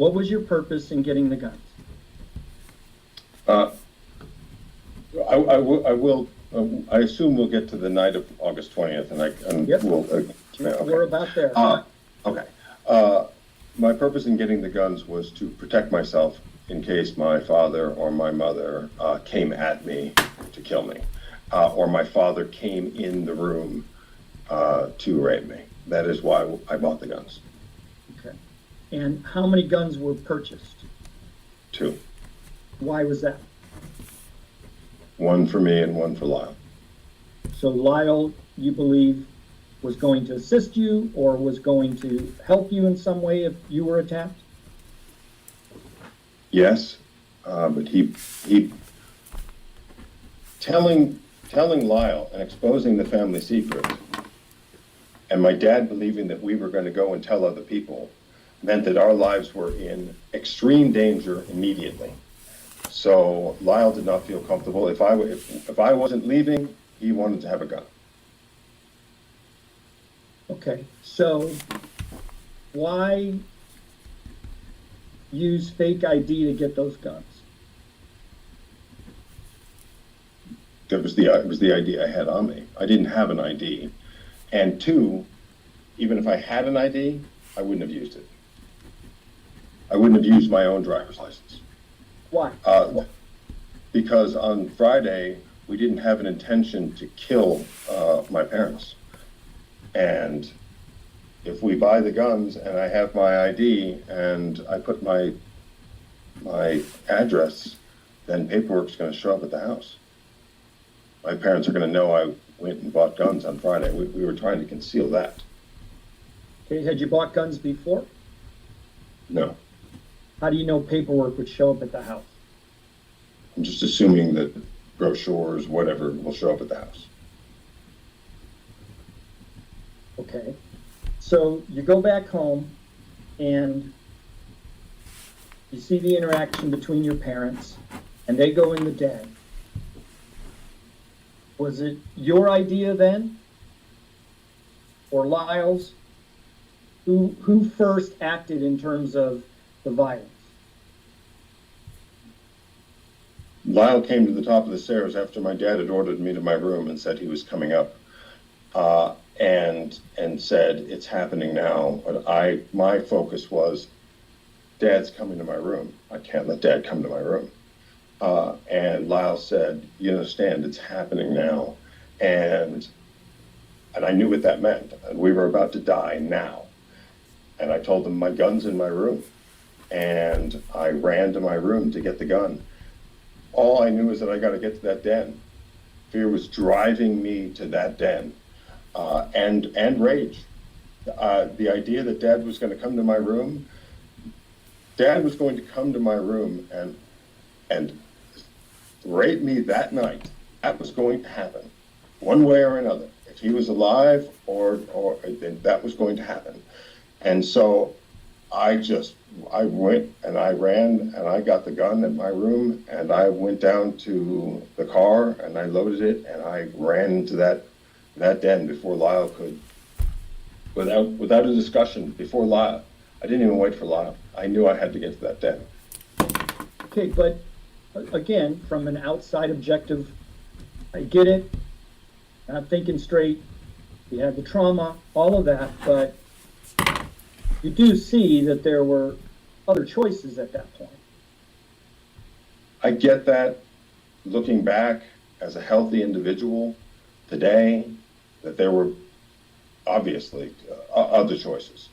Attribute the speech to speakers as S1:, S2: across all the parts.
S1: What was your purpose in getting the guns?
S2: Uh, I will, I assume we'll get to the night of August 20th, and
S1: Yep.
S2: we'll,
S1: We're about there.
S2: okay. My purpose in getting the guns was to protect myself in case my father or my mother came at me to kill me, or my father came in the room to rape me. That is why I bought the guns.
S1: Okay. And how many guns were purchased?
S2: 2.
S1: Why was that?
S2: One for me and one for Lyle.
S1: So Lyle, you believe, was going to assist you or was going to help you in some way if you were attacked?
S2: Yes, but he telling Lyle and exposing the family secret, and my dad believing that we were going to go and tell other people, meant that our lives were in extreme danger immediately. So Lyle did not feel comfortable. If I wasn't leaving, he wanted to have a gun.
S1: Okay, so why use fake ID to get those guns?
S2: That was the idea I had on me. I didn't have an ID, and 2, even if I had an ID, I wouldn't have used it. I wouldn't have used my own driver's license.
S1: Why?
S2: Because on Friday, we didn't have an intention to kill my parents. And if we buy the guns and I have my ID and I put my address, then paperwork's going to show up at the house. My parents are going to know I went and bought guns on Friday. We were trying to conceal that.
S1: Okay, had you bought guns before?
S2: No.
S1: How do you know paperwork would show up at the house?
S2: I'm just assuming that brochures, whatever, will show up at the house.
S1: Okay, so you go back home and you see the interaction between your parents and they go in the den. Was it your idea then? Or Lyle's? Who first acted in terms of the violence?
S2: Lyle came to the top of the stairs after my dad had ordered me to my room and said he was coming up, and said, "It's happening now." But my focus was, Dad's coming to my room. I can't let Dad come to my room. And Lyle said, "You understand, it's happening now." And I knew what that meant. And we were about to die now. And I told him, "My gun's in my room." And I ran to my room to get the gun. All I knew is that I got to get to that den. Fear was driving me to that den, and rage. The idea that Dad was going to come to my room, Dad was going to come to my room and rape me that night. That was going to happen, one way or another. If he was alive, or then that was going to happen. And so I went and I ran and I got the gun at my room and I went down to the car and I loaded it and I ran into that den before Lyle could, without a discussion, before Lyle. I didn't even wait for Lyle. I knew I had to get to that den.
S1: Okay, but again, from an outside objective, I get it, not thinking straight, you had the trauma, all of that, but you do see that there were other choices at that point.
S2: I get that, looking back as a healthy individual today, that there were obviously other choices.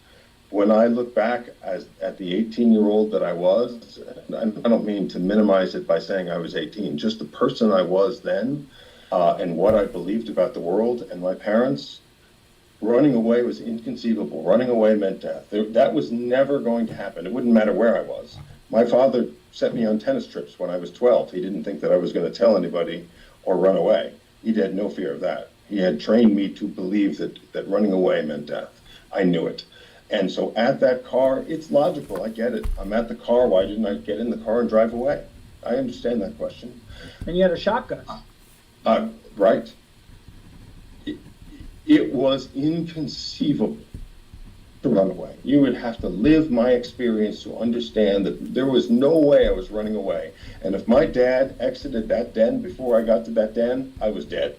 S2: When I look back at the 18-year-old that I was, and I don't mean to minimize it by saying I was 18, just the person I was then, and what I believed about the world and my parents, running away was inconceivable. Running away meant death. That was never going to happen. It wouldn't matter where I was. My father sent me on tennis trips when I was 12. He didn't think that I was going to tell anybody or run away. He had no fear of that. He had trained me to believe that running away meant death. I knew it. And so at that car, it's logical. I get it. I'm at the car. Why didn't I get in the car and drive away? I understand that question.
S1: And you had a shotgun.
S2: Right. It was inconceivable to run away. You would have to live my experience to understand that there was no way I was running away. And if my dad exited that den before I got to that den, I was dead.